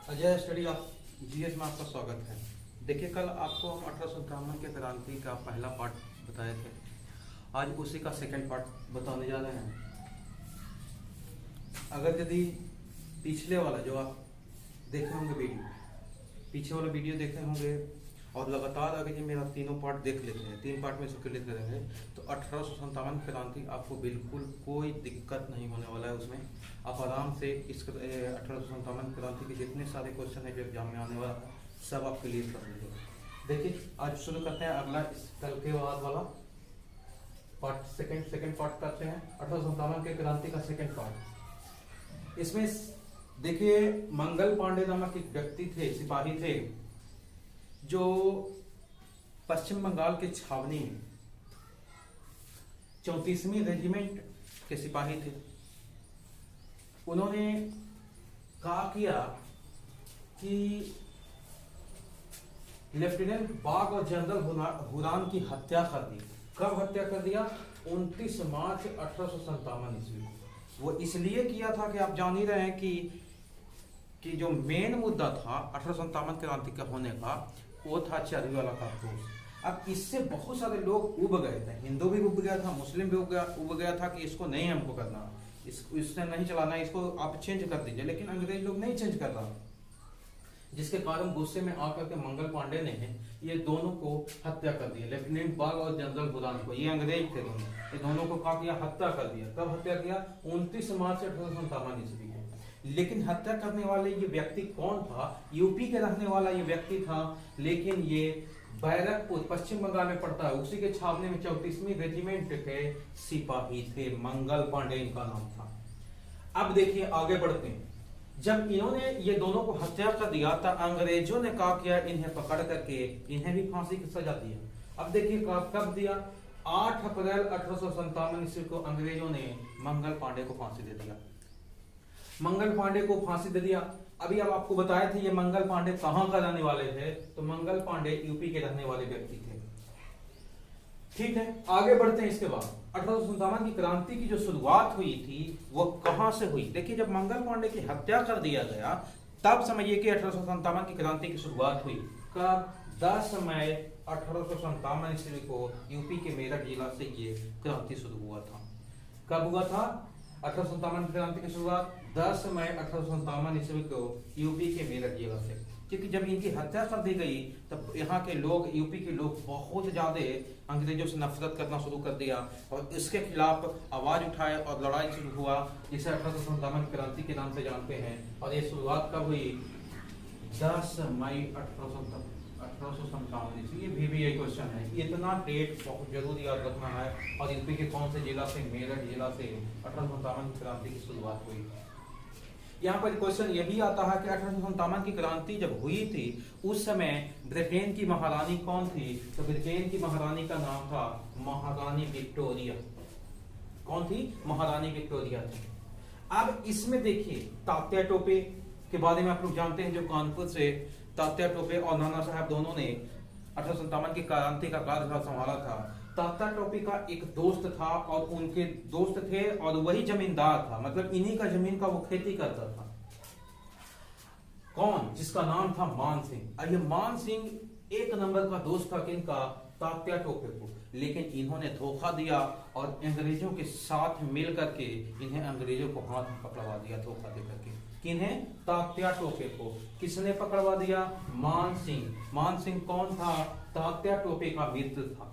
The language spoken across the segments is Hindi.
अजय स्टडी ऑफ जीएस में आपका स्वागत है। देखिए, कल आपको हम 1857 के क्रांति का पहला पार्ट बताए थे। आज उसी का सेकंड पार्ट बताने जा रहे हैं। अगर यदि पिछले वाला जो आप देखे होंगे पीछे वाला वीडियो देखे होंगे और लगातार अगर ये मेरा तीनों पार्ट देख लेते हैं, 3 पार्ट में से क्लियर करेंगे तो 1857 क्रांति आपको बिल्कुल कोई दिक्कत नहीं होने वाला है। उसमें आप आराम से इस 1857 क्रांति के जितने सारे क्वेश्चन है जो एग्जाम में आने वाला है सब आप क्लियर कर लीजिए। देखिए, आज शुरू करते हैं अगला इस कल के बाद वाला पार्ट, सेकंड पार्ट करते हैं 1857 के क्रांति का सेकंड पार्ट। इसमें देखिए, मंगल पांडे नामक एक व्यक्ति थे, सिपाही थे, जो पश्चिम बंगाल के छावनी में 34वीं रेजिमेंट के सिपाही थे। उन्होंने कहा किया कि लेफ्टिनेंट बाग और जनरल हुरान की हत्या कर दी। कब हत्या कर दिया? 29 मार्च 1857 ईस्वी। वो इसलिए किया था कि आप जान ही रहे हैं कि जो मेन मुद्दा था 1857 क्रांति का होने का, वो था चर्बी वाला कारतूस। अब इससे बहुत सारे लोग उब गए थे, हिंदू भी उब गया था, मुस्लिम भी उब गया था कि इसको नहीं हमको करना, इससे नहीं चलाना, इसको आप चेंज कर दीजिए। लेकिन अंग्रेज लोग नहीं चेंज कर रहा, जिसके कारण गुस्से में आकर के मंगल पांडे ने ये दोनों को हत्या कर दिया, लेफ्टिनेंट बाग और जनरल हुरान को। ये अंग्रेज थे दोनों, ये दोनों को कहा किया, हत्या कर दिया। कब हत्या किया? 29 मार्च 1857 ईस्वी को। लेकिन हत्या करने वाले ये व्यक्ति कौन था? यूपी के रहने वाला ये व्यक्ति था, लेकिन ये बैरकपुर पश्चिम बंगाल में पड़ता है, उसी के छावनी में 34वीं रेजिमेंट के सिपाही थे। मंगल पांडे इनका नाम था। अब देखिए, आगे बढ़ते हैं। जब इन्होंने ये दोनों को हत्या कर दिया तो अंग्रेजों ने क्या किया, इन्हें पकड़ करके इन्हें भी फांसी की सजा दिया। अब देखिए कब दिया? 8 अप्रैल 1857 ईस्वी को अंग्रेजों ने मंगल पांडे को फांसी दे दिया। मंगल पांडे को फांसी दे दिया। अभी अब आपको बताए थे ये मंगल पांडे कहां का रहने वाले थे, तो मंगल पांडे यूपी के रहने वाले व्यक्ति थे। ठीक है, आगे बढ़ते हैं। इसके बाद 1857 की क्रांति की जो शुरुआत हुई थी वो कहां से हुई? देखिए, जब मंगल पांडे की हत्या कर दिया गया तब समझिए कि 1857 की क्रांति की शुरुआत हुई। कब? 10 मई 1857 ईस्वी को यूपी के मेरठ जिला से ये क्रांति शुरू हुआ था। कब हुआ था 1857 क्रांति की शुरुआत? 10 मई 1857 ईस्वी को यूपी के मेरठ जिला से। क्योंकि जब इनकी हत्या कर दी गई तब यहाँ के लोग, यूपी के लोग बहुत ज्यादा अंग्रेजों से नफरत करना शुरू कर दिया और इसके खिलाफ आवाज उठाए और लड़ाई शुरू हुआ, जिसे 1857 क्रांति के नाम से जानते हैं। और ये शुरुआत कब हुई? 10 मई 1857 ईस्वी। ये भी एक क्वेश्चन है, इतना डेट बहुत जरूरी याद रखना है। और यूपी के कौन से जिला से? मेरठ जिला से 1857 की क्रांति की शुरुआत हुई। यहाँ पर क्वेश्चन ये भी आता है कि 1857 की क्रांति जब हुई थी उस समय ब्रिटेन की महारानी कौन थी? तो ब्रिटेन की महारानी का नाम था महारानी विक्टोरिया। कौन थी? महारानी विक्टोरिया थी। अब इसमें देखिए, तात्या टोपे के बारे में आप लोग जानते हैं, जो कानपुर से तात्या टोपे और नाना साहब दोनों ने 1857 की क्रांति का कार्यभार संभाला था। तात्या टोपे का एक दोस्त था और उनके दोस्त थे और वही जमींदार था, मतलब इन्हीं का जमीन का वो खेती करता था। कौन? जिसका नाम था मान सिंह। और ये मान सिंह एक नंबर का दोस्त था किनका? तात्या टोपे को। लेकिन इन्होंने धोखा दिया और अंग्रेजों के साथ मिल करके इन्हें अंग्रेजों को हाथ में पकड़वा दिया, धोखा दे करके। किन्हें? तात्या टोपे को। किसने पकड़वा दिया? मान सिंह। मान सिंह कौन था? तात्या टोपे का मित्र था।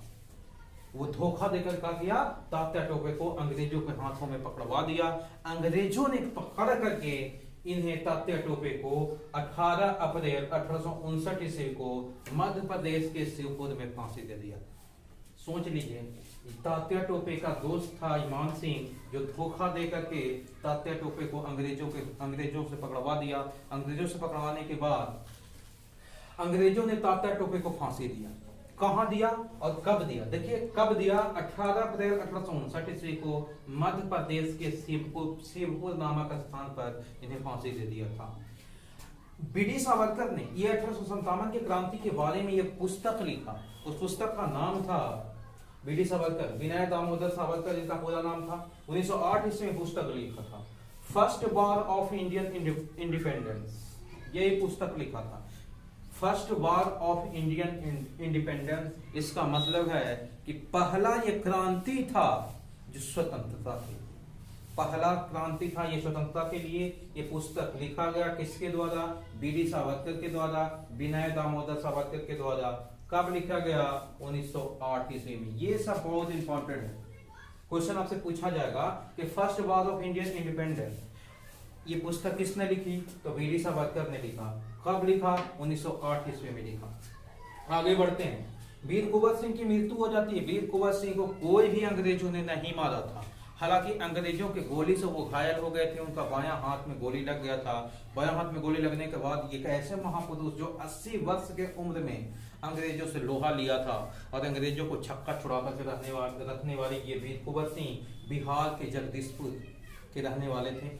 वो धोखा देकर क्या किया? तात्या टोपे को अंग्रेजों के हाथों में पकड़वा दिया। अंग्रेजों ने पकड़ करके इन्हें, तात्या टोपे को 18 अप्रैल 1859 ईस्वी को मध्य प्रदेश के शिवपुर में फांसी दे दिया। सोच लीजिए, तात्या टोपे का दोस्त था मान सिंह, जो धोखा दे करके तात्या टोपे को अंग्रेजों से पकड़वा दिया। अंग्रेजों से पकड़वाने के बाद अंग्रेजों ने तात्या टोपे को फांसी दिया। कहां दिया और कब दिया? देखिए कब दिया? 18 अप्रैल 1859 ईस्वी को मध्य प्रदेश के शिवपुर नामक स्थान पर इन्हें फांसी दे दिया था। बीडी सावरकर ने ये 1857 की क्रांति के बारे में ये पुस्तक लिखा। उस पुस्तक का नाम था बीडी सावरकर, विनय दामोदर सावरकर जिनका पूरा नाम था। 1908 ईस्वी में पुस्तक लिखा था, first war of Indian independence. यही पुस्तक लिखा था। First war of Indian independence, इसका मतलब है कि पहला ये क्रांति था जो स्वतंत्रता की, पहला क्रांति था ये स्वतंत्रता के लिए। ये पुस्तक लिखा गया किसके द्वारा? बीडी सावरकर के द्वारा, विनय दामोदर सावरकर के द्वारा। कब लिखा गया? 1908 ईस्वी में। ये सब बहुत इंपॉर्टेंट है, क्वेश्चन आपसे पूछा जाएगा कि first war of Indian independence ये पुस्तक किसने लिखी? तो बीडी सावरकर ने लिखा। कब लिखा? 1908 ईस्वी में लिखा। आगे बढ़ते हैं। वीर कुंवर सिंह की मृत्यु हो जाती है। वीर कुंवर सिंह को कोई भी अंग्रेजों ने नहीं मारा था, हालांकि अंग्रेजों के गोली से वो घायल हो गए थे, उनका बायां हाथ में गोली लग गया था। बायां हाथ में गोली लगने के बाद एक ऐसे महापुरुष जो 80 वर्ष के उम्र में अंग्रेजों से लोहा लिया था और अंग्रेजों को छक्का छुड़ा कर रखने वाले ये वीर कुंवर सिंह बिहार के जगदीशपुर के रहने वाले थे।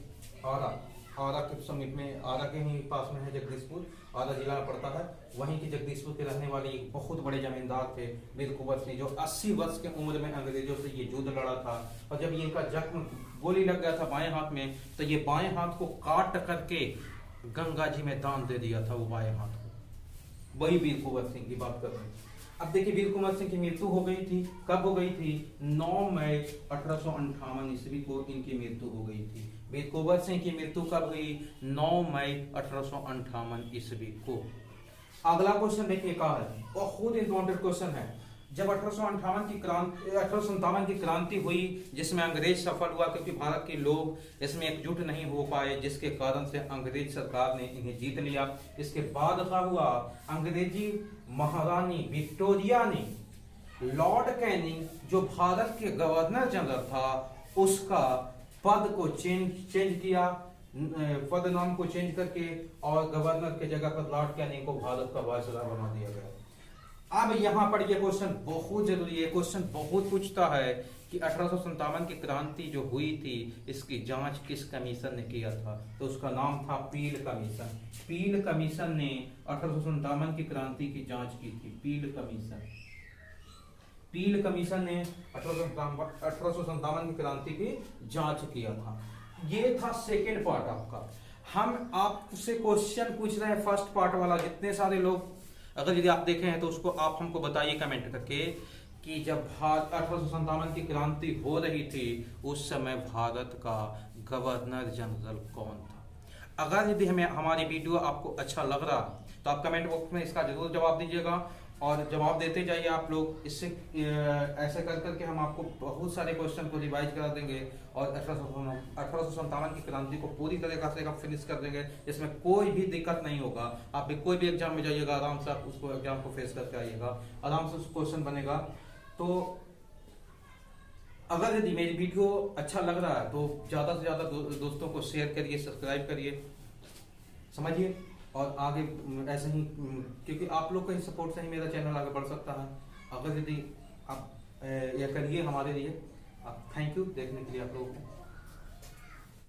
आरा के समीप में, आरा के ही पास में है जगदीशपुर, आरा जिला में पड़ता है। वहीं के जगदीशपुर के रहने वाले एक बहुत बड़े जमींदार थे वीर कुंवर सिंह, जो 80 वर्ष के उम्र में अंग्रेजों से ये युद्ध लड़ा था। और जब इनका जख्म, गोली लग गया था बाएं हाथ में, तो ये बाएं हाथ को काट करके गंगा जी में दान दे दिया था वो बाएं हाथ को। वही वीर कुंवर सिंह की बात कर रहे हैं। अब देखिए, वीर कुंवर सिंह की मृत्यु हो गई थी। कब हो गई थी? 9 मई 1858 ईस्वी को इनकी मृत्यु हो गई थी। वीर कुंवर सिंह की मृत्यु कब हुई? 9 मई 1858 ईस्वी को। अगला क्वेश्चन देखिए कहा है, बहुत इंपॉर्टेंट क्वेश्चन है। जब 1857 की क्रांति हुई, जिसमें अंग्रेज सफल हुआ, क्योंकि भारत के लोग इसमें एकजुट नहीं हो पाए, जिसके कारण से अंग्रेज सरकार ने इन्हें जीत लिया। इसके बाद क्या हुआ? अंग्रेजी महारानी विक्टोरिया ने लॉर्ड कैनिंग, जो भारत के गवर्नर जनरल था, उसका पद को चेंज किया, पद नाम को चेंज करके, और गवर्नर के जगह पर लॉर्ड कैनिंग को भारत का वायसराय बना दिया गया। अब यहाँ पर यह क्वेश्चन बहुत जरूरी है, क्वेश्चन बहुत पूछता है कि 1857 की क्रांति जो हुई थी, इसकी जांच किस कमीशन ने किया था? तो उसका नाम था पील कमीशन। पील कमीशन ने 1857 की क्रांति की जांच की थी। पील कमीशन ने 1857 की क्रांति की जांच किया था। ये था सेकेंड पार्ट आपका। हम आपसे क्वेश्चन पूछ रहे हैं फर्स्ट पार्ट वाला। जितने सारे लोग अगर यदि आप देखे हैं तो उसको आप हमको बताइए कमेंट करके कि जब 1857 की क्रांति हो रही थी, उस समय भारत का गवर्नर जनरल कौन था? अगर यदि हमें हमारी वीडियो आपको अच्छा लग रहा तो आप कमेंट बॉक्स में इसका जरूर जवाब दीजिएगा, और जवाब देते जाइए आप लोग। इससे ऐसे कर करके हम आपको बहुत सारे क्वेश्चन को रिवाइज करा देंगे और 1857 की क्रांति को पूरी तरीके से आप फिनिश कर देंगे। इसमें कोई भी दिक्कत नहीं होगा। आप कोई भी एग्जाम में जाइएगा, आराम से आप उसको एग्जाम को फेस करके आइएगा, आराम से क्वेश्चन बनेगा। तो अगर यदि मेरी वीडियो अच्छा लग रहा है तो ज्यादा से ज्यादा दोस्तों को शेयर करिए, सब्सक्राइब करिए, समझिए, और आगे ऐसे ही, क्योंकि आप लोग के सपोर्ट से ही मेरा चैनल आगे बढ़ सकता है। अगर यदि आप यह करिए हमारे लिए, आप थैंक यू देखने के लिए आप लोगों को।